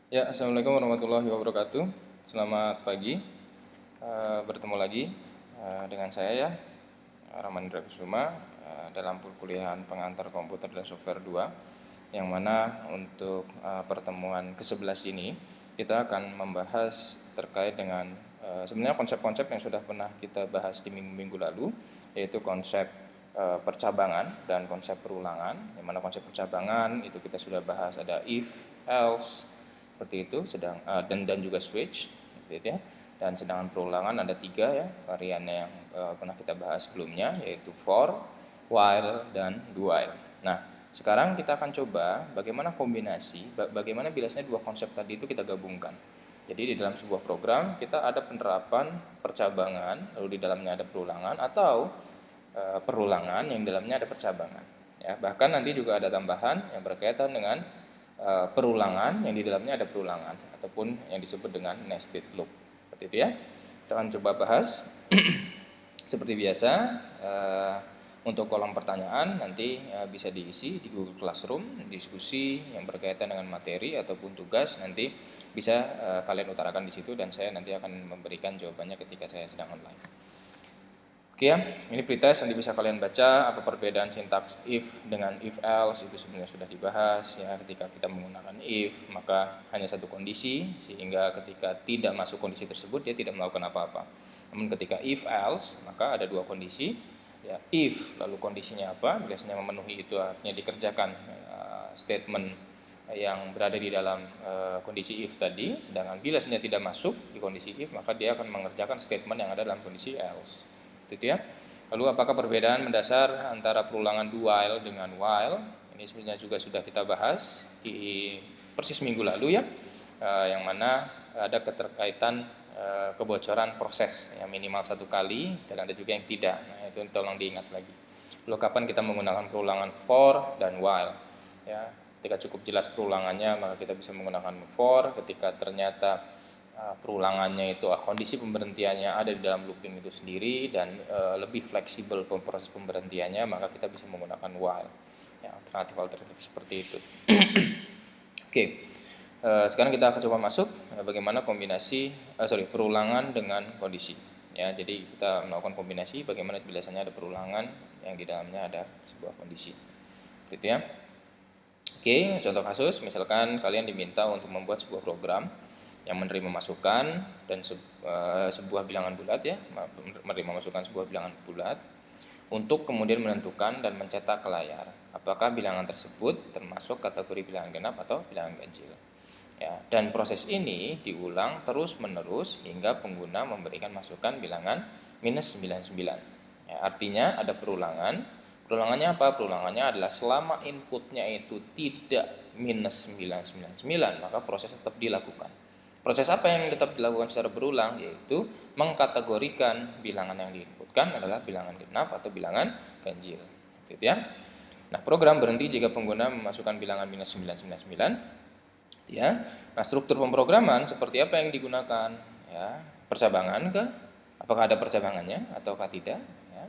Ya, Assalamualaikum warahmatullahi wabarakatuh. Selamat pagi. Bertemu lagi dengan saya ya, Rahman Indra Kusuma, dalam perkuliahan pengantar komputer dan software 2, yang mana untuk pertemuan ke-11 ini kita akan membahas terkait dengan sebenarnya konsep-konsep yang sudah pernah kita bahas di minggu-minggu lalu, yaitu konsep percabangan dan konsep perulangan. Yang mana konsep percabangan itu kita sudah bahas, ada if, else, seperti itu, dan juga switch, gitu ya. Dan sedangkan perulangan ada 3 ya variannya yang pernah kita bahas sebelumnya, yaitu for, while, dan do while. Nah, sekarang kita akan coba bagaimana kombinasi, bagaimana biasanya dua konsep tadi itu kita gabungkan. Jadi di dalam sebuah program kita ada penerapan percabangan, lalu di dalamnya ada perulangan, atau perulangan yang di dalamnya ada percabangan. Ya, bahkan nanti juga ada tambahan yang berkaitan dengan perulangan yang di dalamnya ada perulangan ataupun yang disebut dengan nested loop. Seperti itu ya. Kita akan coba bahas seperti biasa. Untuk kolom pertanyaan nanti bisa diisi di Google Classroom, diskusi yang berkaitan dengan materi ataupun tugas nanti bisa kalian utarakan di situ dan saya nanti akan memberikan jawabannya ketika saya sedang online. Oke ya, ini pretest nanti bisa kalian baca apa perbedaan sintaks if dengan if else, itu sebenarnya sudah dibahas ya. Ketika kita menggunakan if maka hanya satu kondisi, sehingga ketika tidak masuk kondisi tersebut dia tidak melakukan apa-apa. Namun ketika if else maka ada dua kondisi ya. If lalu kondisinya apa, biasanya memenuhi itu artinya dikerjakan statement yang berada di dalam kondisi if tadi. Sedangkan bila tidak masuk di kondisi if maka dia akan mengerjakan statement yang ada dalam kondisi else. Gitu ya. Lalu apakah perbedaan mendasar antara perulangan do while dengan while? Ini sebenarnya juga sudah kita bahas di persis minggu lalu ya, yang mana ada keterkaitan kebocoran proses yang minimal satu kali dan ada juga yang tidak. Nah, itu tolong diingat lagi. Lalu kapan kita menggunakan perulangan for dan while? Ya, ketika cukup jelas perulangannya maka kita bisa menggunakan for. Ketika ternyata perulangannya itu kondisi pemberhentiannya ada di dalam looping itu sendiri dan lebih fleksibel proses pemberhentiannya, maka kita bisa menggunakan while ya, alternatif seperti itu. Oke, sekarang kita akan coba masuk bagaimana kombinasi perulangan dengan kondisi ya. Jadi kita melakukan kombinasi bagaimana biasanya ada perulangan yang di dalamnya ada sebuah kondisi gitu ya. Oke, contoh kasus misalkan kalian diminta untuk membuat sebuah program yang menerima masukan dan sebuah bilangan bulat ya, menerima masukan sebuah bilangan bulat untuk kemudian menentukan dan mencetak ke layar apakah bilangan tersebut termasuk kategori bilangan genap atau bilangan ganjil. Ya, dan proses ini diulang terus-menerus hingga pengguna memberikan masukan bilangan minus 99. Ya, artinya ada perulangan. Perulangannya apa? Perulangannya adalah selama inputnya itu tidak minus 999, maka proses tetap dilakukan. Proses apa yang tetap dilakukan secara berulang? Yaitu mengkategorikan bilangan yang diinputkan adalah bilangan genap atau bilangan ganjil. Gitu ya. Nah, program berhenti jika pengguna memasukkan bilangan minus 999. Ya. Nah, struktur pemrograman seperti apa yang digunakan? Ya, percabangan kah? Apakah ada percabangannya ataukah tidak? Ya.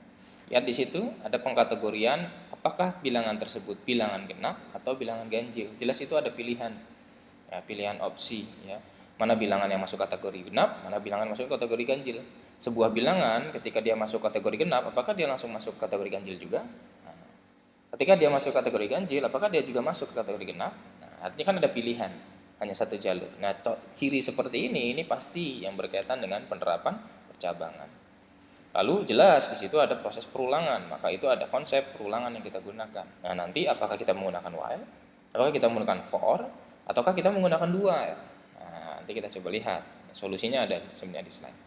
Lihat di situ ada pengkategorian apakah bilangan tersebut bilangan genap atau bilangan ganjil. Jelas itu ada pilihan. Ya, pilihan opsi ya. Mana bilangan yang masuk kategori genap, mana bilangan masuk kategori ganjil. Sebuah bilangan ketika dia masuk kategori genap, apakah dia langsung masuk kategori ganjil juga? Nah, ketika dia masuk kategori ganjil, apakah dia juga masuk kategori genap? Nah, artinya kan ada pilihan, hanya satu jalur. Nah, ciri seperti ini pasti yang berkaitan dengan penerapan percabangan. Lalu jelas di situ ada proses perulangan, maka itu ada konsep perulangan yang kita gunakan. Nah, nanti apakah kita menggunakan while, apakah kita menggunakan for, ataukah kita menggunakan do while? Nah, nanti kita coba lihat. Solusinya ada sebenarnya di slide.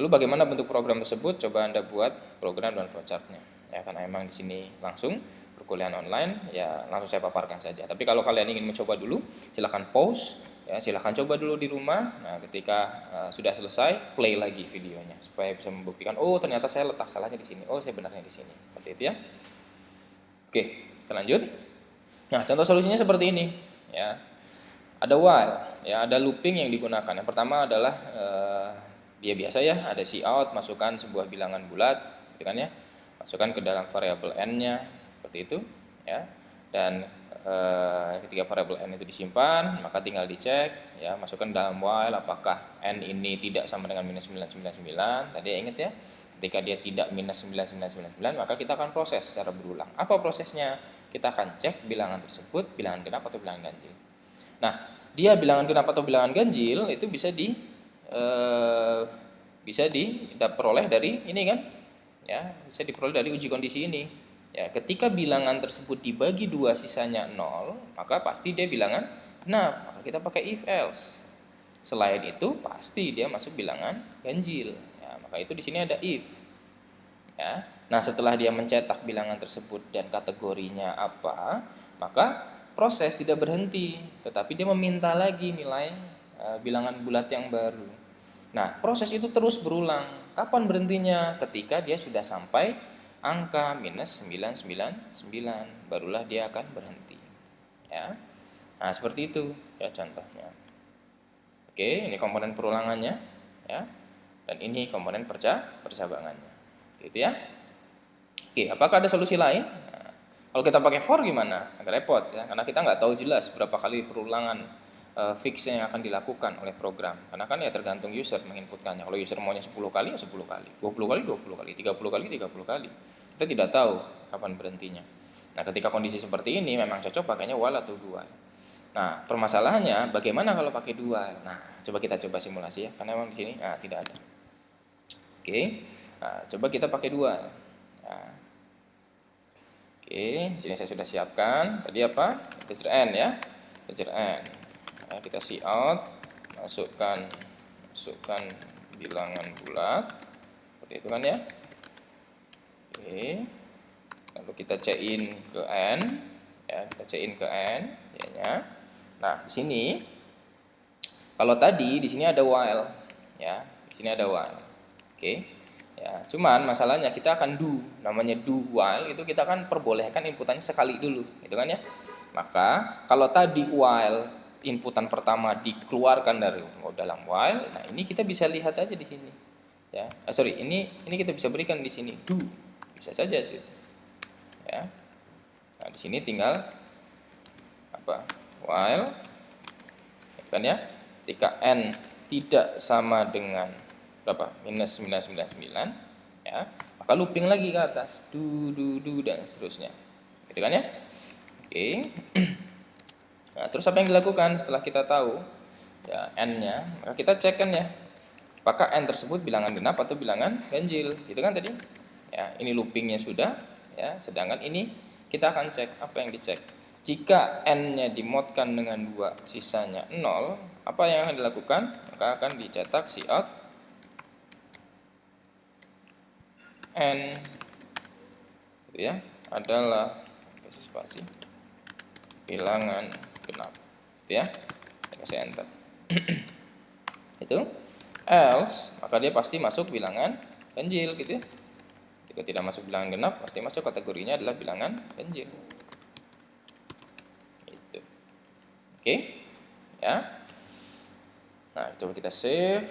Lalu bagaimana bentuk program tersebut? Coba Anda buat program dan flowchartnya. Ya, karena emang di sini langsung perkuliahan online, ya langsung saya paparkan saja. Tapi kalau kalian ingin mencoba dulu, silahkan pause, ya silahkan coba dulu di rumah. Nah, ketika sudah selesai, play lagi videonya supaya bisa membuktikan, oh ternyata saya letak salahnya di sini, oh saya benarnya di sini. Seperti itu ya. Oke, kita lanjut. Nah, contoh solusinya seperti ini, ya. Ada while, ya ada looping yang digunakan. Yang pertama adalah dia biasa ya, ada cout, masukkan sebuah bilangan bulat, gitu kan ya. Masukkan ke dalam variabel n-nya seperti itu, ya. Dan ketika variabel n itu disimpan, maka tinggal dicek ya, masukkan dalam while apakah n ini tidak sama dengan minus 999. Tadi ingat ya, ketika dia tidak minus 9999, maka kita akan proses secara berulang. Apa prosesnya? Kita akan cek bilangan tersebut bilangan genap atau bilangan ganjil. Nah, dia bilangan genap atau bilangan ganjil itu bisa diperoleh dari ini kan? Ya, bisa diperoleh dari uji kondisi ini. Ya, ketika bilangan tersebut dibagi 2 sisanya 0, maka pasti dia bilangan genap. Maka kita pakai if else. Selain itu pasti dia masuk bilangan ganjil. Ya, maka itu di sini ada if. Ya. Nah, setelah dia mencetak bilangan tersebut dan kategorinya apa, maka proses tidak berhenti, tetapi dia meminta lagi nilai bilangan bulat yang baru. Nah, proses itu terus berulang. Kapan berhentinya? Ketika dia sudah sampai angka minus 999, barulah dia akan berhenti. Ya. Nah, seperti itu ya contohnya. Oke, ini komponen perulangannya ya. Dan ini komponen percabangannya. Gitu ya. Oke, apakah ada solusi lain? Nah, kalau kita pakai for gimana? Agak repot ya, karena kita nggak tahu jelas berapa kali perulangan fix yang akan dilakukan oleh program. Karena kan ya tergantung user menginputkannya. Kalau user maunya 10 kali ya 10 kali, 20 kali 20 kali, 30 kali 30 kali. Kita tidak tahu kapan berhentinya. Nah, ketika kondisi seperti ini memang cocok pakainya while atau do while. Nah, permasalahannya bagaimana kalau pakai do while? Nah, coba kita simulasi ya, karena memang di sini tidak ada. Oke. Nah, coba kita pakai do while. Nah, oke, di sini saya sudah siapkan. Tadi apa? Integer n ya. Integer n. Nah, kita cout, masukkan bilangan bulat. Seperti itu kan ya. Oke. Lalu kita cein ke n. Ya, kita cein ke n ya. Nah, di sini kalau tadi di sini ada while ya. Di sini ada while. Oke. Ya, cuman masalahnya kita akan do, namanya do while itu kita akan perbolehkan inputannya sekali dulu, gitu kan ya. Maka kalau tadi while inputan pertama dikeluarkan dari dalam while, nah ini kita bisa lihat aja di sini. Ya, ini kita bisa berikan di sini do, bisa saja sih. Ya, nah di sini tinggal apa? While, kan ya. Ketika n tidak sama dengan berapa? Minus 999 ya, maka looping lagi ke atas do dan seterusnya, gitu kan ya. Oke. Nah, terus apa yang dilakukan setelah kita tahu ya n-nya, maka kita cek kan ya, apakah n tersebut bilangan genap atau bilangan ganjil, gitu kan tadi ya. Ini loopingnya sudah ya, sedangkan ini kita akan cek. Apa yang dicek? Jika n-nya dimodkan dengan 2 sisanya 0, apa yang akan dilakukan? Maka akan dicetak cout n gitu ya, adalah kasih spasi bilangan genap, gitu ya. Kasih enter. Itu else, maka dia pasti masuk bilangan ganjil, gitu ya. Jika tidak masuk bilangan genap, pasti masuk kategorinya adalah bilangan ganjil. Itu. Oke. Ya. Nah, coba kita save.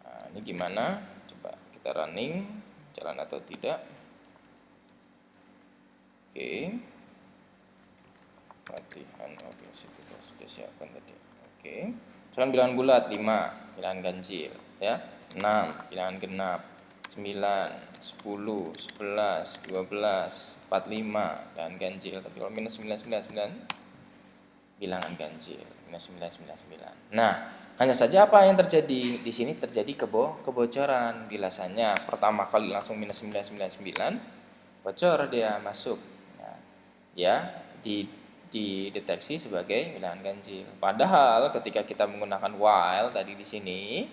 Nah, ini gimana? Coba kita running, jalan atau tidak. Oke. Latihan, oke, kita sudah siapkan tadi. Oke. Sekarang bilangan bulat 5, bilangan ganjil ya. 6, bilangan genap. 9, 10, 11, 12, 45 dan ganjil. Tapi kalau minus 999 bilangan ganjil, minus 999. Nah, hanya saja apa yang terjadi di sini, terjadi kebocoran. Biasanya pertama kali langsung minus 999 bocor, dia masuk ya, dideteksi sebagai bilangan ganjil. Padahal ketika kita menggunakan while tadi di sini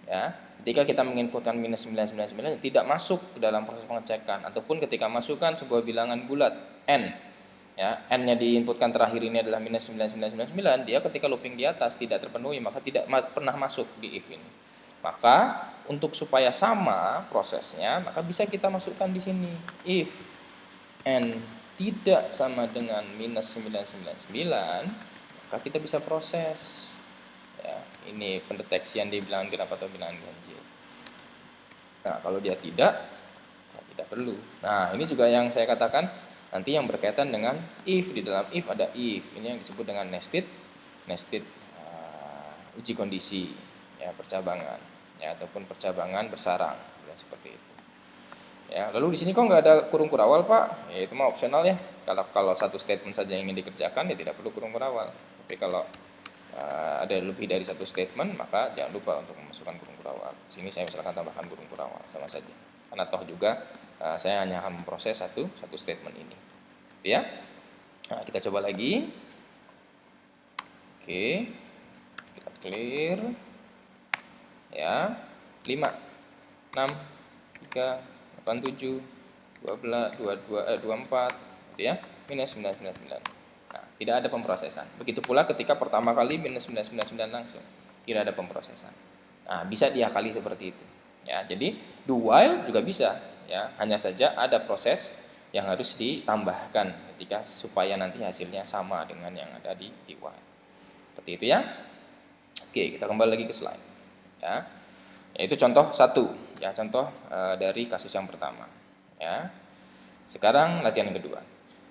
ya, ketika kita menginputkan minus 999 tidak masuk ke dalam proses pengecekan, ataupun ketika masukkan sebuah bilangan bulat n ya, n-nya diinputkan terakhir ini adalah minus 9999, dia ketika looping di atas tidak terpenuhi, maka tidak pernah masuk di if ini. Maka untuk supaya sama prosesnya, maka bisa kita masukkan di sini if n tidak sama dengan minus 999, maka kita bisa proses ya, ini pendeteksian di bilangan genap atau bilangan ganjil. Nah, kalau dia tidak perlu. Nah, ini juga yang saya katakan nanti yang berkaitan dengan if. Di dalam if ada if, ini yang disebut dengan nested uji kondisi, ya, percabangan, ya, ataupun percabangan bersarang, ya, seperti itu. Ya, lalu di sini kok nggak ada kurung kurawal, Pak? Ya, itu mah opsional ya. Kalau satu statement saja yang ingin dikerjakan, ya tidak perlu kurung kurawal. Tapi kalau ada lebih dari satu statement, maka jangan lupa untuk memasukkan kurung kurawal. Di sini saya misalkan tambahkan kurung kurawal, sama saja. Karena toh juga saya hanya akan memproses satu statement ini. Ya. Nah, kita coba lagi. Oke. Kita clear. Ya. 5 6 3 8 7 12 24, gitu ya. Minus 999. Nah, tidak ada pemrosesan. Begitu pula ketika pertama kali minus 999 langsung. Tidak ada pemrosesan. Nah, bisa diakali seperti itu. Ya, jadi do while juga bisa, ya. Hanya saja ada proses yang harus ditambahkan ketika supaya nanti hasilnya sama dengan yang ada di while. Seperti itu ya. Oke, kita kembali lagi ke slide. Ya. Yaitu contoh 1, ya, contoh dari kasus yang pertama, ya. Sekarang latihan yang kedua,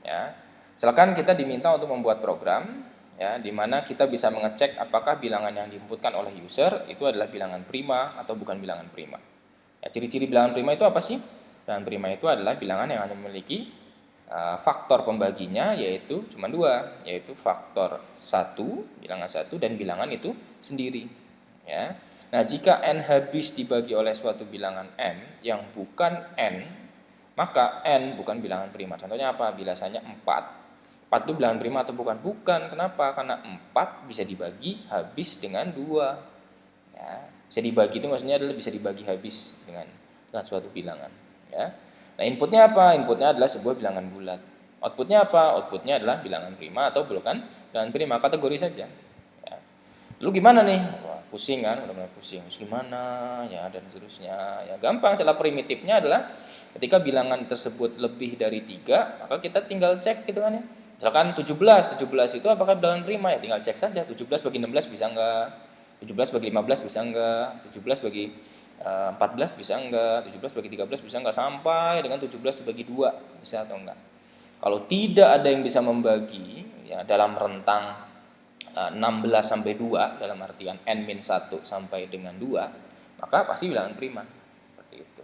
ya. Misalkan kita diminta untuk membuat program, ya, di mana kita bisa mengecek apakah bilangan yang diinputkan oleh user itu adalah bilangan prima atau bukan bilangan prima. Ya, ciri-ciri bilangan prima itu apa sih? Bilangan prima itu adalah bilangan yang hanya memiliki faktor pembaginya yaitu cuma 2, yaitu faktor 1, bilangan 1, dan bilangan itu sendiri, ya. Nah, jika n habis dibagi oleh suatu bilangan m yang bukan n, maka n bukan bilangan prima. Contohnya apa? Biasanya 4. 4 itu bilangan prima atau bukan? Bukan. Kenapa? Karena 4 bisa dibagi habis dengan 2. Ya, bisa dibagi itu maksudnya adalah bisa dibagi habis dengan suatu bilangan, ya. Nah, inputnya apa? Inputnya adalah sebuah bilangan bulat. Outputnya apa? Outputnya adalah bilangan prima atau bukan bilangan prima, kategori saja. Ya. Lalu gimana nih? Wah, pusing kan? Udah mulai pusing. Gimana? Ya, dan seterusnya. Ya, gampang. Cara primitifnya adalah ketika bilangan tersebut lebih dari 3, maka kita tinggal cek gitu kan ya. Misalkan 17 itu apakah bilangan prima? Ya tinggal cek saja. 17 bagi 16 bisa enggak? 17 bagi 15 bisa enggak? 17 bagi 14 bisa enggak? 17 bagi 13 bisa enggak? Sampai dengan 17 bagi 2 bisa atau enggak? Kalau tidak ada yang bisa membagi, ya, dalam rentang 16 sampai 2, dalam artian n-1 sampai dengan 2, maka pasti bilangan prima. Seperti itu.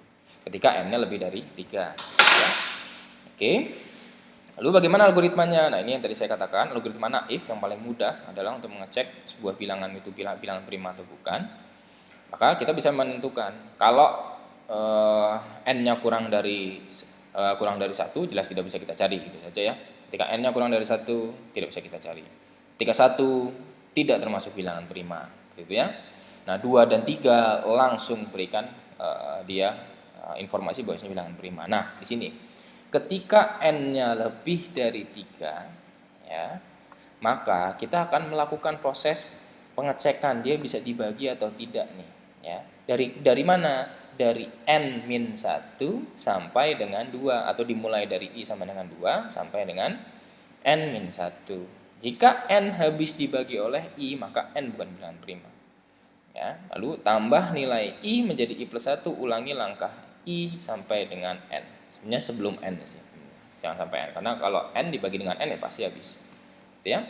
Ketika n-nya lebih dari 3. Ya. Oke. Lalu bagaimana algoritmanya? Nah, ini yang tadi saya katakan, algoritma naif yang paling mudah adalah untuk mengecek sebuah bilangan itu bilangan prima atau bukan. Maka kita bisa menentukan kalau n-nya kurang dari 1, jelas tidak bisa kita cari, gitu saja ya. Ketika n-nya kurang dari 1, tidak bisa kita cari. Ketika 1 tidak termasuk bilangan prima, gitu ya. Nah, 2 dan 3 langsung berikan dia informasi bahwa ini bilangan prima. Nah, di sini ketika n-nya lebih dari 3, ya, maka kita akan melakukan proses pengecekan dia bisa dibagi atau tidak nih, ya. Dari mana? Dari n-1 sampai dengan 2, atau dimulai dari i sama dengan 2 sampai dengan n-1. Jika n habis dibagi oleh i, maka n bukan bilangan prima. Ya, lalu tambah nilai i menjadi i+1, ulangi langkah i sampai dengan n. Sebenarnya sebelum n sih. Jangan sampai n, karena kalau n dibagi dengan n ya pasti habis. Gitu ya.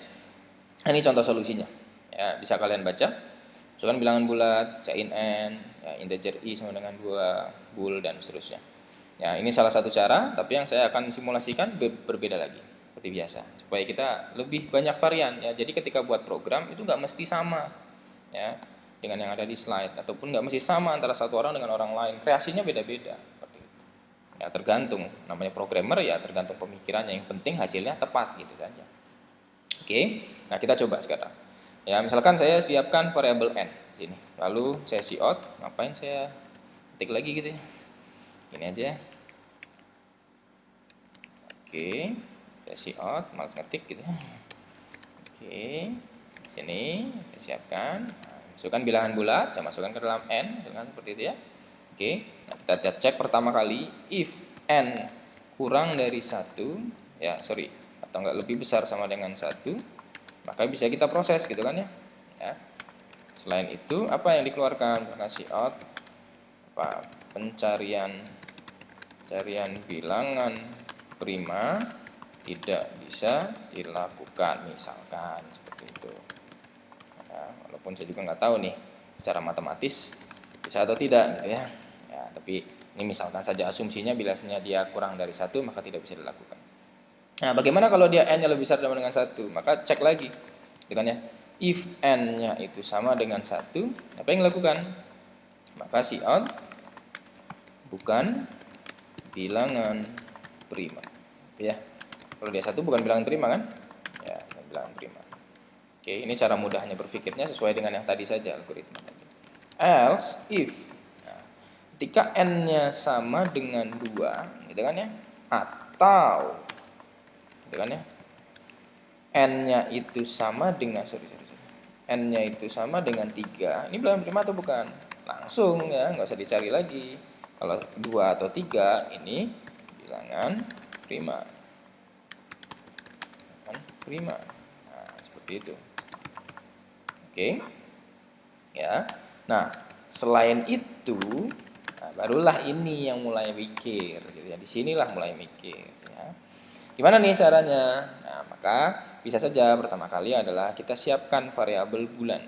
Ini contoh solusinya. Ya, bisa kalian baca. Masukkan bilangan bulat, cain n, ya, integer i sama dengan 2, bool, dan seterusnya. Ya, ini salah satu cara, tapi yang saya akan simulasikan berbeda lagi, seperti biasa, supaya kita lebih banyak varian. Ya, jadi ketika buat program itu nggak mesti sama, ya, dengan yang ada di slide, ataupun nggak mesti sama antara satu orang dengan orang lain. Kreasinya beda-beda, seperti itu. Ya, tergantung. Namanya programmer ya tergantung pemikirannya. Yang penting hasilnya tepat, gitu saja. Oke, nah kita coba sekarang. Ya, misalkan saya siapkan variabel n di sini. Lalu saya cout, ngapain saya ketik lagi gitu ya. Ini aja. Oke, saya cout, malas ngetik gitu. Oke, sini saya siapkan. Nah, masukkan bilangan bulat, saya masukkan ke dalam n, misalkan seperti itu ya. Oke, nah kita cek pertama kali if n kurang dari 1, ya sorry, atau enggak lebih besar sama dengan 1, maka bisa kita proses gitu kan ya. Ya. Selain itu apa yang dikeluarkan? Kasih out pencarian bilangan prima tidak bisa dilakukan, misalkan seperti itu. Ya, walaupun saya juga nggak tahu nih secara matematis bisa atau tidak gitu ya. Ya, tapi ini misalkan saja asumsinya bilasanya dia kurang dari 1 maka tidak bisa dilakukan. Nah, bagaimana kalau dia n-nya lebih besar sama dengan 1? Maka cek lagi. Gitu kan ya. If n-nya itu sama dengan 1, apa yang dilakukan? Maka Cout bukan bilangan prima. Gitu ya. Kalau dia 1 bukan bilangan prima kan? Ya, bukan bilangan prima. Oke, ini cara mudahnya berpikirnya sesuai dengan yang tadi saja algoritma tadi. Else if ketika n-nya sama dengan 2, gitu kan ya? Atau gitu kan ya? N-nya itu sama dengan N-nya itu sama dengan 3. Ini bilangan prima atau bukan? Langsung ya, nggak usah dicari lagi. Kalau 2 atau 3 ini bilangan prima. Bilangan prima. Nah, seperti itu. Oke. Ya. Nah, selain itu, nah, barulah ini yang mulai mikir gitu ya. Disinilah mulai mikir ya. Gimana nih caranya? Nah, maka bisa saja pertama kali adalah kita siapkan variabel bulan.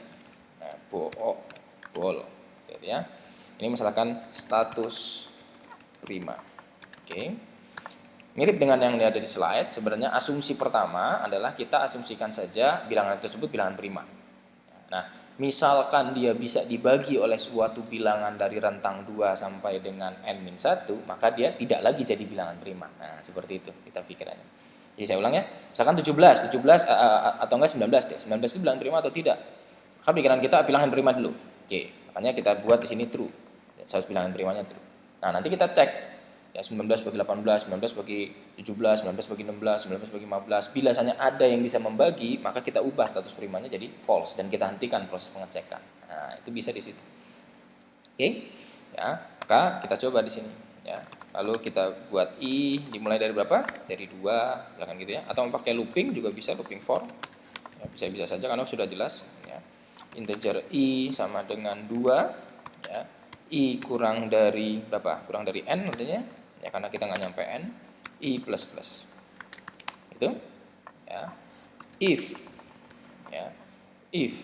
Nah, bol gitu ya. Ini misalkan status prima. Oke. Mirip dengan yang ada di slide, sebenarnya asumsi pertama adalah kita asumsikan saja bilangan tersebut bilangan prima. Nah, misalkan dia bisa dibagi oleh suatu bilangan dari rentang 2 sampai dengan n-1, maka dia tidak lagi jadi bilangan prima. Nah, seperti itu kita pikirannya. Jadi saya ulang ya, misalkan 17 atau enggak 19 deh. 19 itu bilangan prima atau tidak? Maka pikiran kita bilangan prima dulu. Oke, makanya kita buat di sini true. Harus bilangan primanya true. Nah, nanti kita cek ya 19 bagi 18, 19 bagi 17, 19 bagi 16, 19 bagi 15. Bila misalnya ada yang bisa membagi, maka kita ubah status primanya jadi false dan kita hentikan proses pengecekan. Nah, itu bisa di situ. Oke. Ya, maka kita coba di sini ya. Lalu kita buat i dimulai dari berapa? Dari 2, misalkan gitu ya. Atau pakai looping juga bisa, looping for. Ya, bisa-bisa saja karena sudah jelas ya. Integer i sama dengan 2 ya. I kurang dari berapa? Kurang dari n artinya ya, karena kita nggak nyampe n, i plus plus itu ya. If ya, if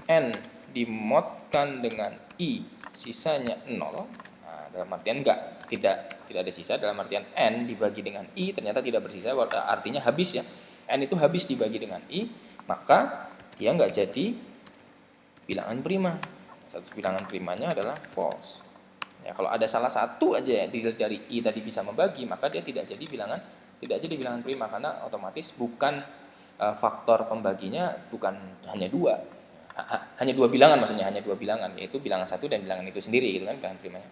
n dimodkan dengan i sisanya 0, nah, dalam artian tidak ada sisa, dalam artian n dibagi dengan i ternyata tidak bersisa, artinya habis ya, n itu habis dibagi dengan i, maka dia nggak jadi bilangan prima. Status bilangan primanya adalah false. Ya, kalau ada salah satu aja dari i tadi bisa membagi, maka dia tidak jadi bilangan prima karena otomatis bukan faktor pembaginya bukan hanya 2. Hanya 2 bilangan maksudnya, hanya 2 bilangan, yaitu bilangan 1 dan bilangan itu sendiri gitu kan bilangan primanya.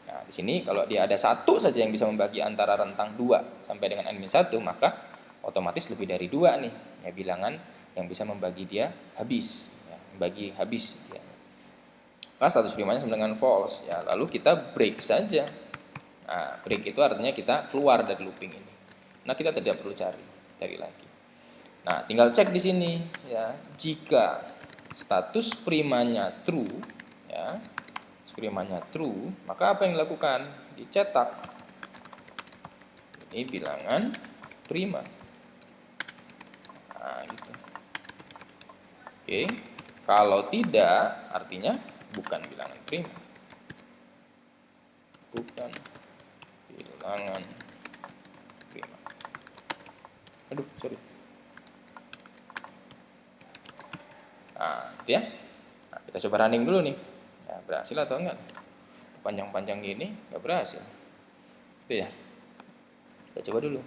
Nah, di sini kalau dia ada satu saja yang bisa membagi antara rentang 2 sampai dengan n-1, maka otomatis lebih dari 2 nih ya bilangan yang bisa membagi dia habis. Bagi habis ya. Nah, status primanya sama dengan false ya, lalu kita break saja. Nah, break itu artinya kita keluar dari looping ini. Nah, kita tidak perlu cari lagi. Nah, tinggal cek di sini ya, jika status primanya true ya, primanya true, maka apa yang dilakukan? Dicetak ini bilangan prima. Nah, gitu. Oke. Kalau tidak, artinya bukan bilangan prima. Bukan bilangan prima. Aduh, sorry. Nah, gitu ya. Nah, kita coba running dulu nih. Ya, berhasil atau enggak? Panjang-panjang gini, enggak berhasil. Itu ya. Kita coba dulu.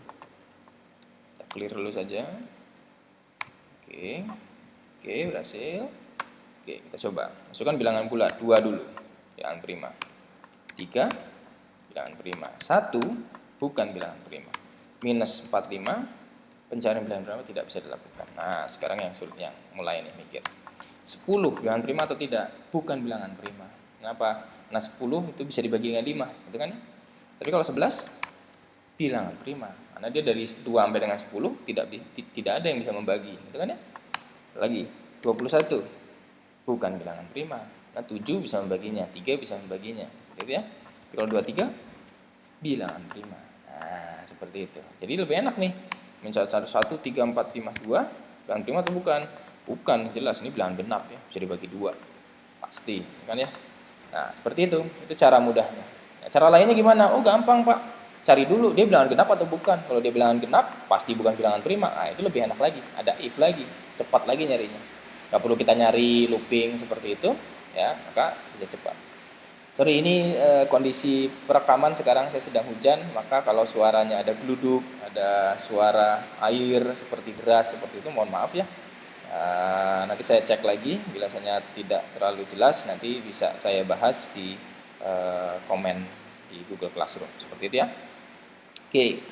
Kita clear dulu saja. Oke. Oke, berhasil. Oke, kita coba. Masukkan bilangan bulat, 2 dulu. Bilangan prima. 3, bilangan prima. 1, bukan bilangan prima. Minus 45, pencarian bilangan prima tidak bisa dilakukan. Nah, sekarang yang sulit, yang mulai nih mikir. 10, bilangan prima atau tidak? Bukan bilangan prima. Kenapa? Nah, 10 itu bisa dibagi dengan 5, gitu kan? Tapi kalau 11, bilangan prima. Karena dia dari 2 sampai dengan 10, tidak ada yang bisa membagi, gitu kan ya? Lagi, 21, bukan bilangan prima. Nah, 7 bisa membaginya, 3 bisa membaginya, gitu ya. Tapi kalau 23 bilangan prima. Nah, seperti itu. Jadi lebih enak nih. Misal 1, 3, 4, 5, 2, bilangan prima atau bukan? Bukan, jelas ini bilangan genap ya, bisa dibagi 2. Pasti, kan ya? Nah, seperti itu. Itu cara mudahnya. Nah, cara lainnya gimana? Oh, gampang, Pak. Cari dulu dia bilangan genap atau bukan. Kalau dia bilangan genap, pasti bukan bilangan prima. Nah, itu lebih enak lagi. Ada if lagi, cepat lagi nyarinya. Gak perlu kita nyari looping seperti itu, ya, maka bisa cepat. Sorry, ini kondisi perekaman sekarang saya sedang hujan, maka kalau suaranya ada geluduk, ada suara air seperti deras seperti itu, mohon maaf ya. Nanti saya cek lagi, bila saya tidak terlalu jelas, nanti bisa saya bahas di komen di Google Classroom, seperti itu ya. Oke,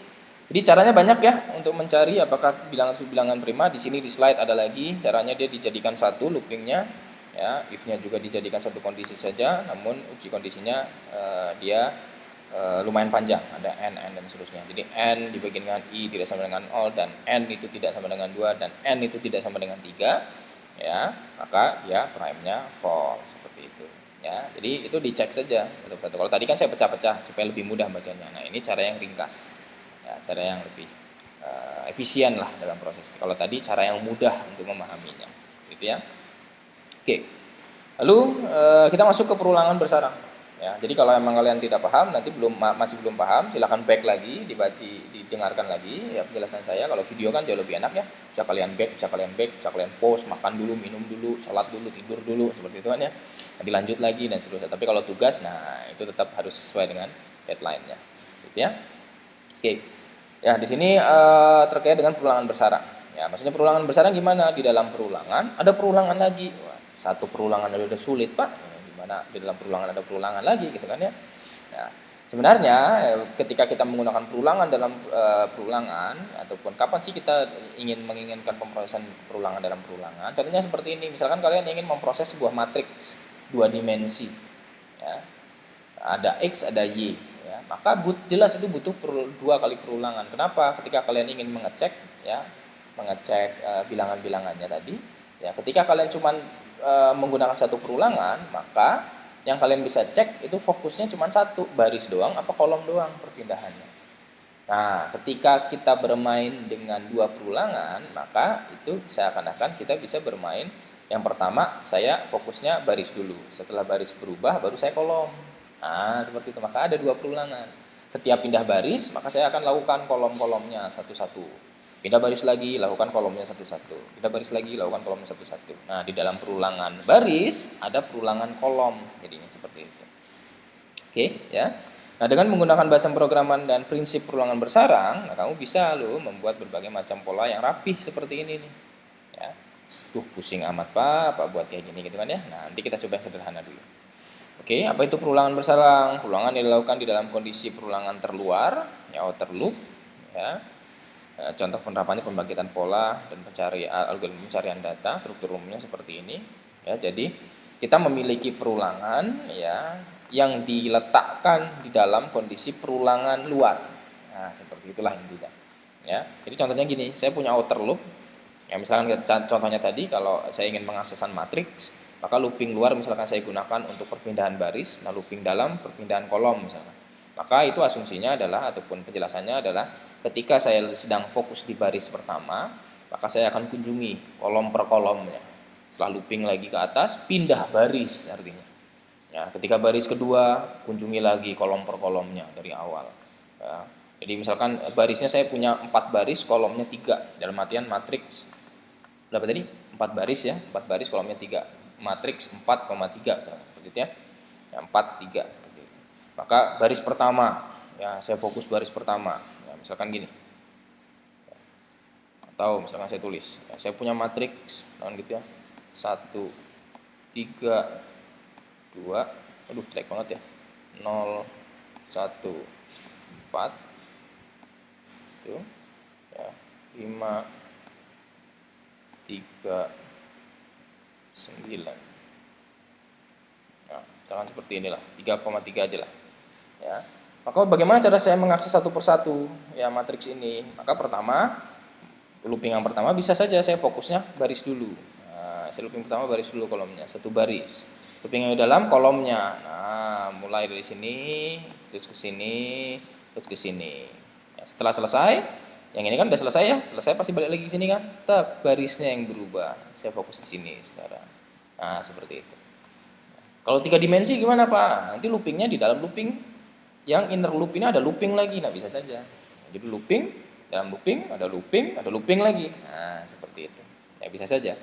jadi caranya banyak ya untuk mencari apakah bilangan prima. Di sini di slide ada lagi, caranya dia dijadikan satu loopingnya. Ya, if-nya juga dijadikan satu kondisi saja, namun uji kondisinya dia lumayan panjang, ada n dan seterusnya. Jadi n dibagi dengan i tidak sama dengan all, dan n itu tidak sama dengan 2, dan n itu tidak sama dengan 3, ya, maka dia prime-nya false seperti itu. Ya, jadi itu dicek saja. Kalau tadi kan saya pecah-pecah supaya lebih mudah bacanya. Nah, ini cara yang ringkas, ya, cara yang lebih efisien lah dalam proses. Kalau tadi cara yang mudah untuk memahaminya, gitu ya. Oke, lalu kita masuk ke perulangan bersarang. Ya, jadi kalau emang kalian tidak paham, nanti masih belum paham, silahkan back lagi, didengarkan lagi ya penjelasan saya. Kalau video kan jauh lebih enak ya, bisa kalian back, bisa kalian pause, makan dulu, minum dulu, sholat dulu, tidur dulu, seperti itu kan ya. Nanti lanjut lagi dan seterusnya. Tapi kalau tugas, nah itu tetap harus sesuai dengan deadline-nya, gitu ya. Oke, ya di sini terkait dengan perulangan bersarang. Ya, maksudnya perulangan bersarang gimana? Di dalam perulangan ada perulangan lagi. Wah, satu perulangan udah sulit, Pak. Gimana di dalam perulangan ada perulangan lagi gitu kan ya. Nah, sebenarnya ketika kita menggunakan perulangan dalam perulangan, ataupun kapan sih kita menginginkan pemrosesan perulangan dalam perulangan? Contohnya seperti ini. Misalkan kalian ingin memproses sebuah matriks 2 dimensi. Ya. Ada X, ada Y, ya. Maka jelas itu butuh 2 kali perulangan. Kenapa? Ketika kalian ingin mengecek ya, mengecek bilangan-bilangannya tadi, ya, ketika kalian cuma menggunakan satu perulangan, maka yang kalian bisa cek itu fokusnya cuma satu, baris doang apa kolom doang perpindahannya. Nah, ketika kita bermain dengan 2 perulangan, maka itu seakan-akan kita bisa bermain. Yang pertama, saya fokusnya baris dulu. Setelah baris berubah, baru saya kolom. Nah, seperti itu. Maka ada 2 perulangan. Setiap pindah baris, maka saya akan lakukan kolom-kolomnya satu-satu. Pindah baris lagi, lakukan kolomnya satu-satu. Pindah baris lagi, lakukan kolomnya satu-satu. Nah, di dalam perulangan baris, ada perulangan kolom. Jadinya seperti itu. Oke, ya. Nah, dengan menggunakan bahasa pemrograman dan prinsip perulangan bersarang, nah kamu bisa membuat berbagai macam pola yang rapih seperti ini nih. Ya. Pusing amat Pak, apa buat kayak gini gitu kan ya. Nah, nanti kita coba yang sederhana dulu. Oke, apa itu perulangan bersarang? Perulangan dilakukan di dalam kondisi perulangan terluar, ya, outer loop, ya. Contoh penerapannya pembagian pola dan algoritma pencarian data. Struktur umumnya seperti ini, ya. Jadi kita memiliki perulangan, ya, yang diletakkan di dalam kondisi perulangan luar. Nah, seperti itulah intinya, ya. Jadi contohnya gini, saya punya outer loop, ya, misalkan contohnya tadi kalau saya ingin mengaksesan matriks, maka looping luar misalkan saya gunakan untuk perpindahan baris, nah looping dalam perpindahan kolom misalkan. Maka itu asumsinya adalah, ataupun penjelasannya adalah, ketika saya sedang fokus di baris pertama, maka saya akan kunjungi kolom per kolomnya. Setelah looping lagi ke atas, pindah baris artinya. Ya, ketika baris kedua, kunjungi lagi kolom per kolomnya dari awal. Ya, jadi misalkan barisnya saya punya 4 baris, kolomnya 3. Dalam artian matriks berapa tadi? 4 baris ya, 4 baris kolomnya 3. Matriks 4,3 seperti itu ya. Ya, 4, 3 seperti itu. Maka baris pertama, ya, saya fokus baris pertama. Ya, misalkan gini. Atau misalkan saya tulis, ya, saya punya matriks gitu ya. 1, 3, 2, aduh jelek banget ya, 0, 1, 4 itu ya, 5, 3, 9. Nah, misalkan seperti inilah, 3,3 aja lah ya. Maka bagaimana cara saya mengakses satu persatu ya matriks ini? Maka pertama, looping yang pertama bisa saja saya fokusnya baris dulu. Nah, saya looping pertama baris dulu kolomnya, satu baris. Looping yang di dalam kolomnya. Nah, mulai dari sini terus ke sini, terus ke sini. Ya, setelah selesai, yang ini kan udah selesai ya, selesai pasti balik lagi ke sini kan, tetap barisnya yang berubah. Saya fokus ke sini sekarang. Nah, seperti itu. Kalau 3 dimensi gimana Pak? Nanti loopingnya di dalam looping, yang inner loop ini ada looping lagi, nah bisa saja. Jadi looping, dalam looping, ada looping lagi. Nah, seperti itu. Ya bisa saja.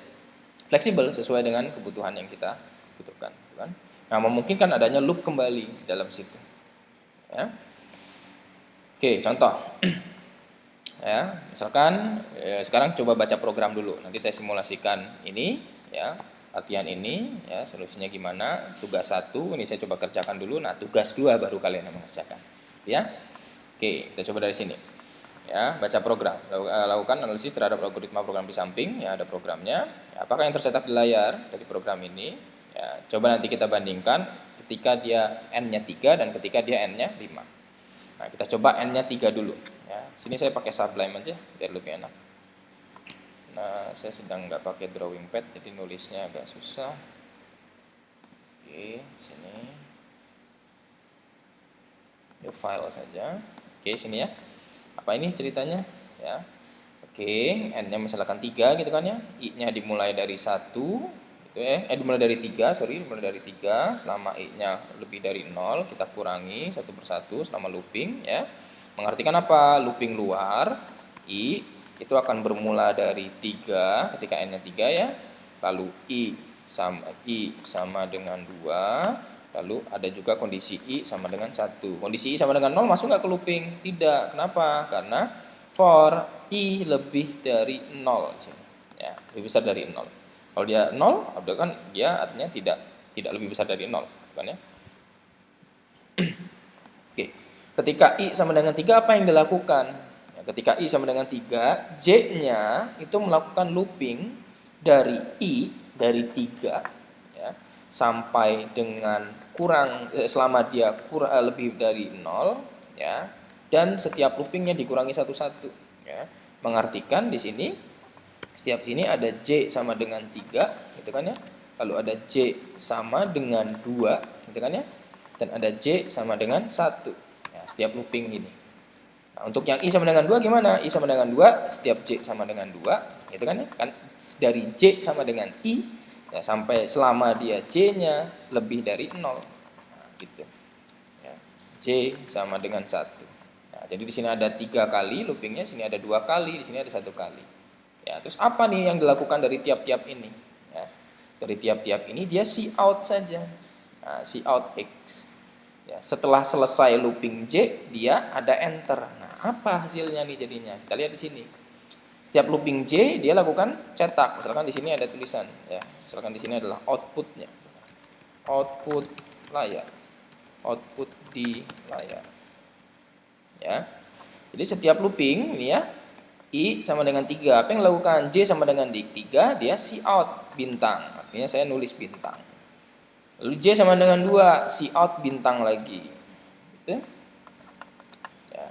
Fleksibel sesuai dengan kebutuhan yang kita butuhkan, kan? Nah, memungkinkan adanya loop kembali di dalam situ. Ya. Oke, contoh. Ya, misalkan sekarang coba baca program dulu. Nanti saya simulasikan ini, ya, latihan ini, ya, solusinya gimana? Tugas 1 ini saya coba kerjakan dulu. Nah, tugas 2 baru kalian yang mengerjakan. Ya. Oke, kita coba dari sini. Ya, baca program. Lakukan analisis terhadap algoritma program di samping, ya, ada programnya. Ya, apakah yang tercetak di layar dari program ini? Ya, coba nanti kita bandingkan ketika dia n-nya 3 dan ketika dia n-nya 5. Nah, kita coba n-nya 3 dulu. Ya, sini saya pakai Sublime aja biar lebih enak. Nah, saya sedang nggak pakai drawing pad, jadi nulisnya agak susah. Oke, sini. New file saja. Oke, sini ya. Apa ini ceritanya? Ya. Oke, n-nya misalkan 3 gitu kan ya. I-nya dimulai dari 1 gitu ya. Dimulai dari 3, dimulai dari 3. Selama i-nya lebih dari 0, kita kurangi satu persatu selama looping ya. Mengartikan apa? Looping luar, I itu akan bermula dari 3 ketika n-nya 3 ya. Lalu I sama dengan 2. Lalu ada juga kondisi I sama dengan 1. Kondisi I sama dengan 0 masuk nggak ke looping? Tidak. Kenapa? Karena for I lebih dari 0 di sini. Ya, lebih besar dari 0. Kalau dia 0, kan dia artinya tidak lebih besar dari 0, kan ya? Oke. Ketika I sama dengan 3, apa yang dilakukan? Ya, ketika I sama dengan 3, J-nya itu melakukan looping dari I, dari 3, ya, sampai dengan selama dia lebih dari 0, ya, dan setiap loopingnya dikurangi satu-satu. Ya. Mengartikan di sini, setiap sini ada J sama dengan 3, gitu kan ya. Lalu ada J sama dengan 2, gitu kan ya. Dan ada J sama dengan 1. Setiap looping ini. Nah, untuk yang I sama dengan 2 gimana? I sama dengan 2, setiap J sama dengan 2, gitu kan ya? Kan dari J sama dengan I, ya, sampai selama dia J-nya lebih dari 0. Nah, gitu. Ya. J sama dengan 1. Nah, jadi di sini ada 3 kali loopingnya, sini ada 2 kali, di sini ada 1 kali. Ya, terus apa nih yang dilakukan dari tiap-tiap ini? Ya, dari tiap-tiap ini dia cout saja. Nah, cout X. Ya, setelah selesai looping J, dia ada enter. Nah, apa hasilnya nih jadinya? Kita lihat di sini. Setiap looping J, dia lakukan cetak. Misalkan di sini ada tulisan, ya. Misalkan di sini adalah outputnya. Output layar. Output di layar. Ya. Jadi setiap looping ini ya, I sama dengan 3. Apa yang dilakukan? J sama dengan 3, dia cout bintang. Artinya saya nulis bintang. Lalu J sama dengan 2, cout bintang lagi. Gitu. Ya.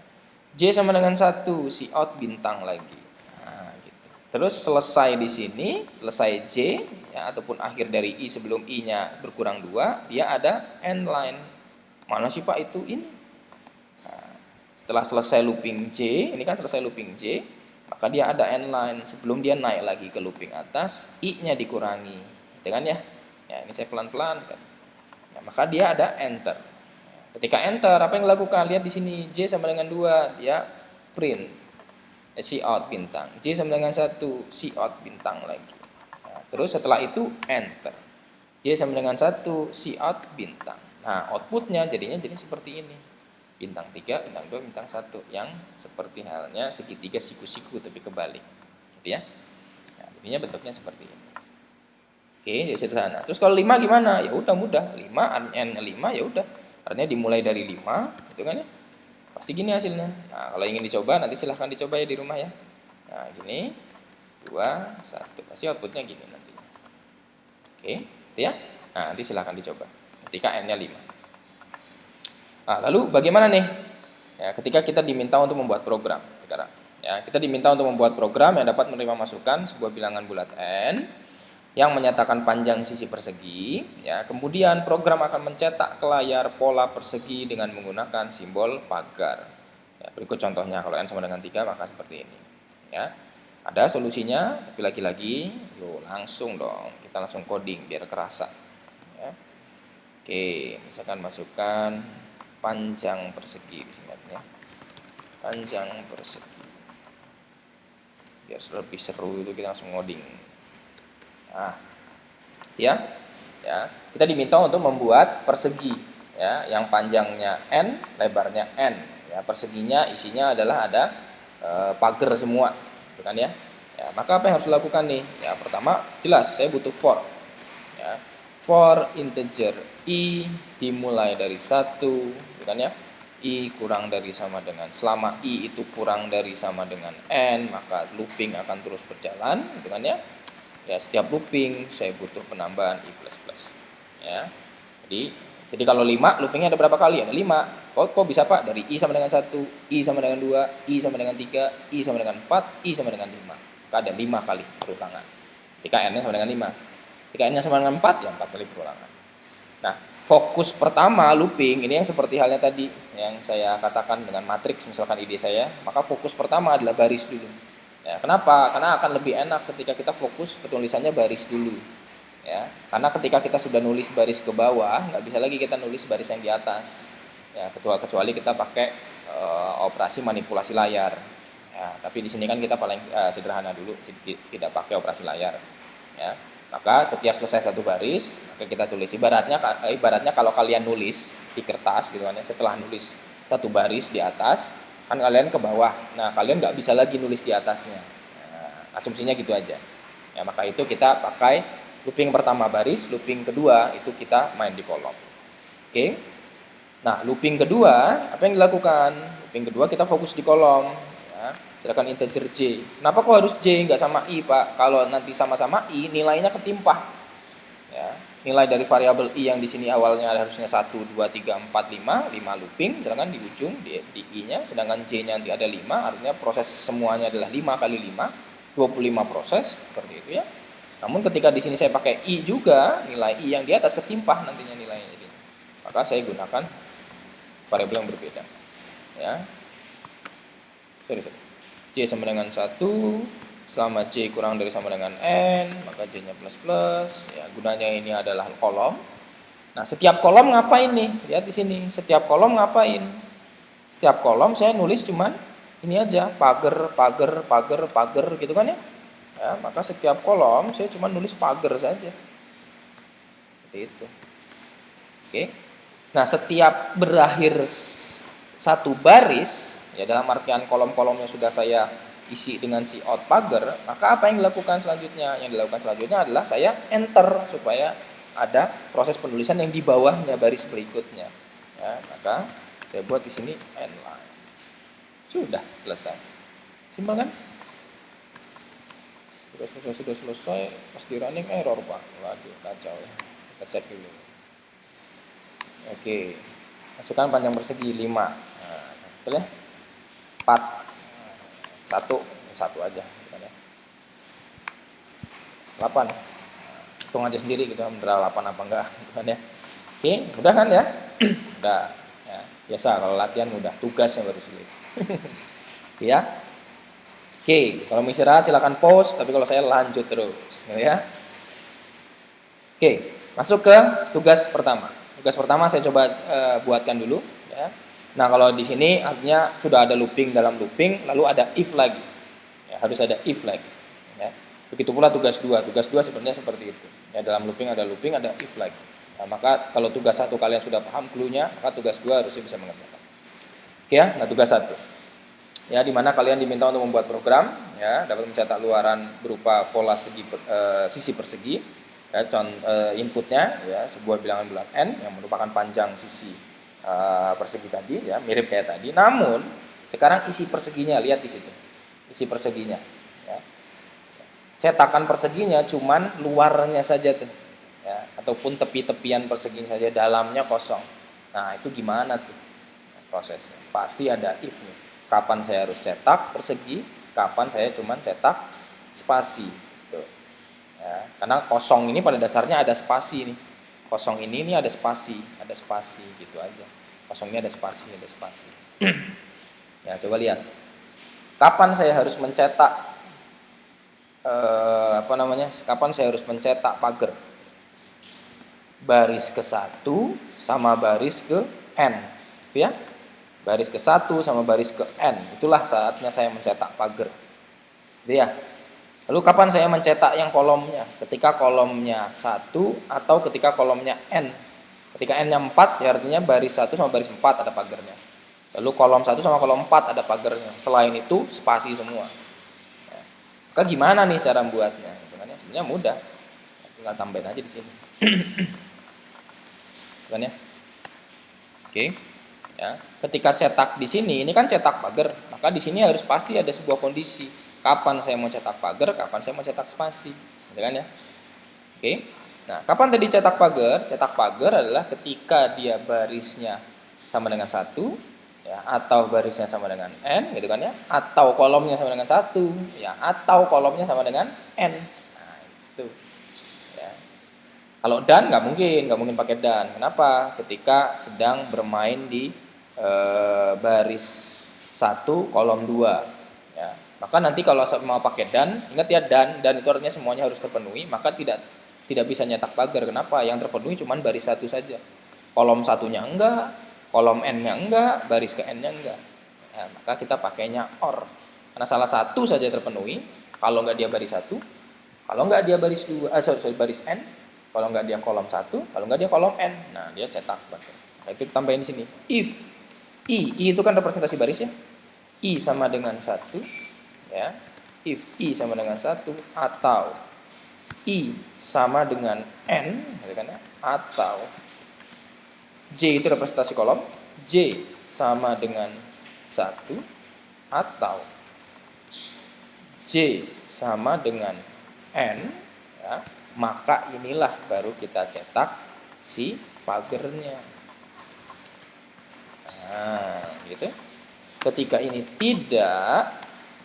J sama dengan 1, cout bintang lagi. Nah, gitu. Terus selesai di sini, selesai J, ya, ataupun akhir dari I sebelum I-nya berkurang 2, dia ada end line. Mana sih Pak itu? Ini. Nah, setelah selesai looping J, ini kan selesai looping J, maka dia ada end line. Sebelum dia naik lagi ke looping atas, I-nya dikurangi. Gitu kan ya? Ya, ini saya pelan-pelan kan. Ya, maka dia ada enter. Ketika enter, apa yang dilakukan? Lihat di sini, J sama dengan 2, dia print cout bintang. J sama dengan 1, cout bintang lagi. Nah, terus setelah itu enter. J sama dengan 1, cout bintang. Nah, outputnya jadinya jadi seperti ini. Bintang 3, bintang 2, bintang 1. Yang seperti halnya segitiga siku-siku tapi kebalik. Gitu ya. Nah, jadinya bentuknya seperti ini. Oke, jadi sederhana. Terus kalau 5 gimana? Ya udah mudah. 5 n-nya 5 ya udah. Artinya dimulai dari 5, gitu kan ya. Pasti gini hasilnya. Nah, kalau ingin dicoba nanti silahkan dicoba ya di rumah ya. Nah, gini. 2 1. Pasti outputnya gini nanti. Oke, itu ya. Nah, nanti silahkan dicoba. Ketika n-nya 5. Nah, lalu bagaimana nih? Ya, ketika kita diminta untuk membuat program sekarang. Ya, kita diminta untuk membuat program yang dapat menerima masukan sebuah bilangan bulat n yang menyatakan panjang sisi persegi, ya. Kemudian program akan mencetak ke layar pola persegi dengan menggunakan simbol pagar. Ya, berikut contohnya, kalau n sama dengan 3 maka seperti ini. Ya, ada solusinya, tapi lagi-lagi, yuk langsung dong, kita langsung coding biar kerasa. Ya. Oke, misalkan masukkan panjang persegi di sini artinya. Panjang persegi. Biar lebih seru itu kita langsung ngoding. Nah, ya, kita diminta untuk membuat persegi, ya, yang panjangnya n, lebarnya n. Ya, perseginya isinya adalah ada pagar semua, gitu kan ya. Ya, maka apa yang harus dilakukan nih? Ya, pertama jelas saya butuh for. Ya, for integer i dimulai dari 1, gitu kan ya. I kurang dari sama dengan, selama i itu kurang dari sama dengan n, maka looping akan terus berjalan, gitu kan ya. Ya, setiap looping saya butuh penambahan i++. Ya. Jadi kalau 5 loopingnya ada berapa kali? Ada 5. Kok bisa Pak? Dari i sama dengan 1, i sama dengan 2, i sama dengan 3, i sama dengan 4, i sama dengan 5. Maka ada 5 kali perulangan. Ketika n-nya sama dengan 5. Ketika n-nya sama dengan 4, ya 4 kali perulangan. Nah, fokus pertama looping ini yang seperti halnya tadi yang saya katakan dengan matriks, misalkan ide saya, maka fokus pertama adalah baris dulu. Ya, kenapa? Karena akan lebih enak ketika kita fokus penulisannya baris dulu. Ya, karena ketika kita sudah nulis baris ke bawah, nggak bisa lagi kita nulis baris yang di atas. Ya, kecuali kita pakai operasi manipulasi layar. Ya, tapi di sini kan kita paling sederhana dulu, tidak pakai operasi layar. Ya. Maka setiap selesai satu baris, maka kita tulis. Ibaratnya kalau kalian nulis di kertas gitu kan ya, setelah nulis satu baris di atas, kan kalian ke bawah. Nah, kalian nggak bisa lagi nulis di atasnya. Nah, asumsinya gitu aja. Ya, maka itu kita pakai looping pertama baris, looping kedua itu kita main di kolom. Oke. Nah, looping kedua, apa yang dilakukan? Looping kedua kita fokus di kolom. Ya. Silakan integer j. Kenapa kok harus j nggak sama i, Pak? Kalau nanti sama-sama i, nilainya ketimpah. Ya. Nilai dari variabel i yang di sini awalnya harusnya 1, 2, 3, 4, 5 looping, sedangkan di ujung di i-nya, sedangkan j-nya nanti ada 5, artinya proses semuanya adalah 5 kali 5, 25 proses, seperti itu ya. Namun ketika di sini saya pakai i juga, nilai i yang di atas ketimpah nantinya nilainya. Jadi, maka saya gunakan variabel yang berbeda. Ya. Sorry. J sama dengan 1, selama J kurang dari sama dengan N, maka J-nya plus. Ya, gunanya ini adalah kolom. Nah, setiap kolom ngapain nih? Lihat di sini, setiap kolom ngapain? Setiap kolom saya nulis cuman ini aja, pagar gitu kan ya. Ya, maka setiap kolom saya cuma nulis pagar saja. Seperti itu. Oke. Nah, setiap berakhir satu baris, ya dalam artian kolom-kolomnya sudah saya isi dengan si out pagar, maka apa yang dilakukan selanjutnya? Yang dilakukan selanjutnya adalah saya enter supaya ada proses penulisan yang di bawahnya baris berikutnya. Ya, maka saya buat di sini end line. Sudah selesai. Simpel kan? Sudah selesai. Pas di running error, Pak. Waduh, kacau ya. Kita cek dulu. Oke. Masukkan panjang persegi 5. Nah, betul ya? 4. 1 aja. 8. Hitung aja sendiri gitu, beneran 8 apa enggak, kan ya. Oke, mudah kan ya? Udah. Ya, biasa kalau latihan mudah, tugas yang baru sulit. Ya. Oke, kalau mau istirahat silakan pause, tapi kalau saya lanjut terus, ya. Oke, masuk ke tugas pertama. Tugas pertama saya coba buatkan dulu, ya. Nah, kalau di sini artinya sudah ada looping dalam looping, lalu ada if lagi. Ya, harus ada if lagi, ya. Begitu pula tugas 2. Tugas 2 sebenarnya seperti itu. Ya, dalam looping, ada if lagi. Nah, maka kalau tugas 1 kalian sudah paham clue-nya, maka tugas 2 harusnya bisa mengerjakan. Oke ya, nah tugas 1. Ya, di mana kalian diminta untuk membuat program, ya, dapat mencetak luaran berupa pola sisi persegi. Ya, inputnya ya sebuah bilangan bulat n yang merupakan panjang sisi persegi tadi, ya, mirip kayak tadi. Namun sekarang isi perseginya, lihat di situ. Isi perseginya, ya. Cetakan perseginya cuman luarnya saja tuh, ya, ataupun tepi-tepian persegi saja, dalamnya kosong. Nah, itu gimana tuh prosesnya? Pasti ada if nih. Kapan saya harus cetak persegi, kapan saya cuman cetak spasi, tuh. Ya, karena kosong ini pada dasarnya ada spasi nih. Kosong ini ada spasi gitu aja. Kosongnya ada spasi. Ya, coba lihat. Kapan saya harus mencetak Kapan saya harus mencetak pagar? Baris ke-1 sama baris ke-n. Gitu ya. Baris ke-1 sama baris ke-n. Itulah saatnya saya mencetak pagar. Gitu ya. Lalu kapan saya mencetak yang kolomnya? Ketika kolomnya 1 atau ketika kolomnya n. Ketika n-nya 4, ya artinya baris 1 sama baris 4 ada pagarnya. Lalu kolom 1 sama kolom 4 ada pagarnya. Selain itu spasi semua. Ya. Maka gimana nih cara membuatnya? Sebenarnya mudah. Tinggal tambahin aja di sini. Bukan ya? Oke. Ya. Ketika cetak di sini, ini kan cetak pagar, maka di sini harus pasti ada sebuah kondisi. Kapan saya mau cetak pagar, kapan saya mau cetak spasi, gitu kan ya? Oke. Nah, kapan tadi cetak pagar? Cetak pagar adalah ketika dia barisnya sama dengan 1, ya, atau barisnya sama dengan n, gitu kan ya? Atau kolomnya sama dengan 1, ya, atau kolomnya sama dengan n. Nah, itu. Ya. Kalau dan nggak mungkin pakai dan. Kenapa? Ketika sedang bermain di baris 1 kolom 2. Ya. Maka nanti kalau mau pakai dan, ingat ya dan itu artinya semuanya harus terpenuhi, maka tidak bisa nyetak pagar. Kenapa? Yang terpenuhi cuma baris 1 saja. Kolom satunya enggak, kolom n-nya enggak, baris ke n-nya enggak. Ya, maka kita pakainya or. Karena salah satu saja terpenuhi, kalau enggak dia baris 1, kalau enggak dia baris 2, baris n, kalau enggak dia kolom 1, kalau enggak dia kolom n. Nah, dia cetak pagar. Nah, itu tambahin di sini. If I itu kan representasi baris ya. I sama dengan 1, ya. If I sama dengan 1 atau I sama dengan N, gitu kan ya, atau J itu representasi kolom, J sama dengan 1 atau J sama dengan N, ya, maka inilah baru kita cetak si pagernya. Nah, gitu. Ketika ini tidak,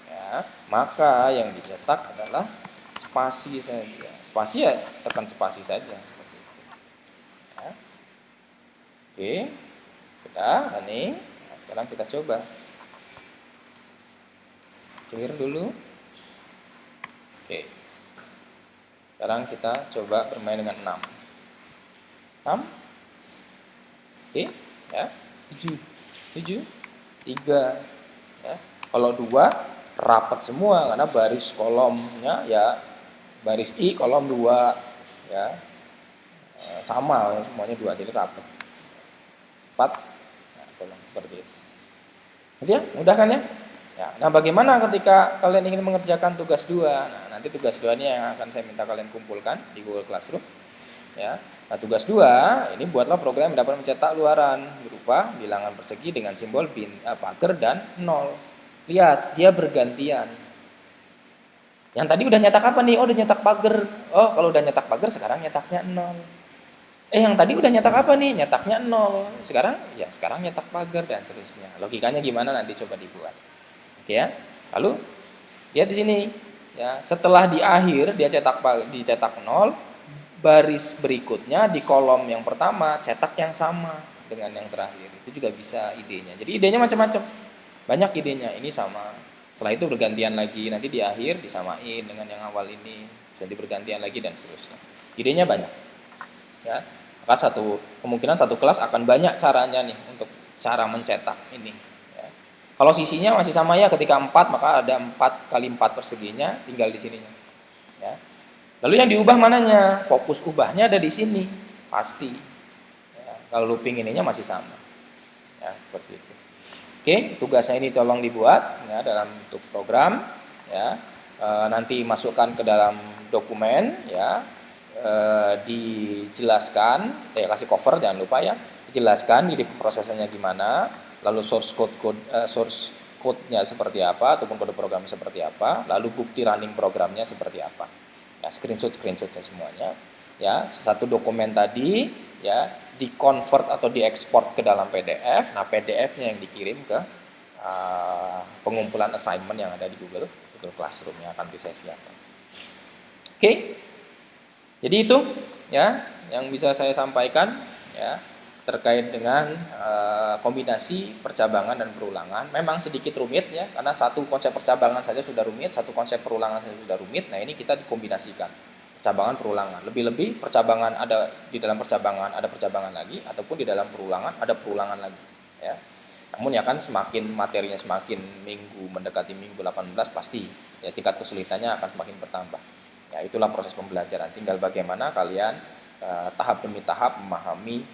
ya, maka yang dicetak adalah spasi saja. Spasi ya tekan spasi saja seperti itu. Ya. Oke, sudah. Ini. Nah, sekarang kita coba. Clear dulu. Oke. Sekarang kita coba bermain dengan 6. 6. Oke, ya. 7. 7. 3. Ya. Kalau 2 rapat semua karena baris kolomnya ya baris I kolom 2 ya. Sama semuanya 2 jadi rapat. 4. Nah, kolom seperti itu. Jadi ya, mudah kan ya? Ya, nah bagaimana ketika kalian ingin mengerjakan tugas 2? Nah, nanti tugas 2 ini yang akan saya minta kalian kumpulkan di Google Classroom. Ya. Nah, tugas 2 ini buatlah program yang dapat mencetak luaran berupa bilangan persegi dengan simbol pagar dan 0. Lihat, dia bergantian. Yang tadi udah nyetak apa nih? Oh, udah nyetak pagar. Oh, kalau udah nyetak pagar sekarang nyetaknya 0. Yang tadi udah nyetak apa nih? Nyetaknya 0. Sekarang nyetak pagar dan seterusnya. Logikanya gimana nanti coba dibuat. Oke ya. Lalu lihat di sini ya, setelah di akhir dia dicetak 0, baris berikutnya di kolom yang pertama cetak yang sama dengan yang terakhir. Itu juga bisa idenya. Jadi idenya macam-macam. Banyak idenya. Ini sama. Setelah itu bergantian lagi. Nanti di akhir disamain dengan yang awal ini. Jadi bergantian lagi dan seterusnya. Idenya banyak. Ya. Maka kemungkinan satu kelas akan banyak caranya nih untuk cara mencetak ini. Ya. Kalau sisinya masih sama ya, ketika 4 maka ada 4 kali 4 perseginya tinggal di sininya. Ya. Lalu yang diubah mananya? Fokus ubahnya ada di sini, pasti. Ya, kalau looping ininya masih sama. Ya, seperti itu. Oke, tugasnya ini tolong dibuat ya, dalam bentuk program. Ya, nanti masukkan ke dalam dokumen. Ya, dijelaskan, kasih cover jangan lupa ya. Dijelaskan jadi prosesnya gimana, lalu source code-nya seperti apa ataupun kode program seperti apa, lalu bukti running programnya seperti apa. Ya, screenshot-nya semuanya. Ya, satu dokumen tadi ya di-convert atau diekspor ke dalam PDF. Nah, PDF-nya yang dikirim ke pengumpulan assignment yang ada di Google Classroom yang akan saya siapkan. Oke. Jadi itu ya yang bisa saya sampaikan ya terkait dengan kombinasi percabangan dan perulangan. Memang sedikit rumit ya, karena satu konsep percabangan saja sudah rumit, satu konsep perulangan saja sudah rumit. Nah, ini kita dikombinasikan percabangan perulangan. Lebih-lebih percabangan ada di dalam percabangan, ada percabangan lagi, ataupun di dalam perulangan ada perulangan lagi ya. Namun ya kan semakin materinya semakin minggu mendekati minggu 18 pasti ya tingkat kesulitannya akan semakin bertambah. Ya itulah proses pembelajaran. Tinggal bagaimana kalian tahap demi tahap memahami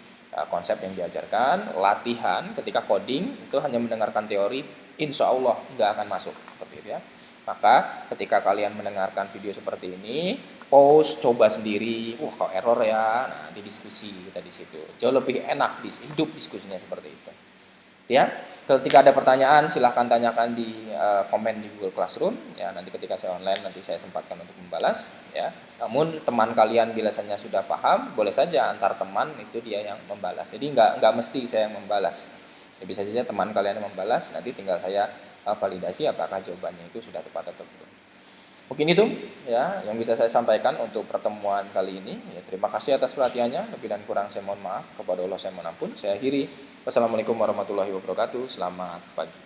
konsep yang diajarkan. Latihan ketika coding itu hanya mendengarkan teori, insya Allah nggak akan masuk seperti itu ya. Maka ketika kalian mendengarkan video seperti ini, pause, coba sendiri. Wah, kok error ya. Nah, didiskusi kita di situ. Jauh lebih enak hidup diskusinya seperti itu. Ya, ketika ada pertanyaan silahkan tanyakan di komen di Google Classroom. Ya, nanti ketika saya online nanti saya sempatkan untuk membalas. Ya, namun teman kalian bila biasanya sudah paham, boleh saja antar teman itu dia yang membalas. Jadi nggak mesti saya yang membalas. Ya, bisa saja teman kalian yang membalas. Nanti tinggal saya validasi apakah jawabannya itu sudah tepat atau belum. Mungkin itu ya yang bisa saya sampaikan untuk pertemuan kali ini. Ya, terima kasih atas perhatiannya. Lebih dan kurang saya mohon maaf. Kepada Allah saya mohon ampun. Saya akhiri. Wassalamualaikum warahmatullahi wabarakatuh. Selamat pagi.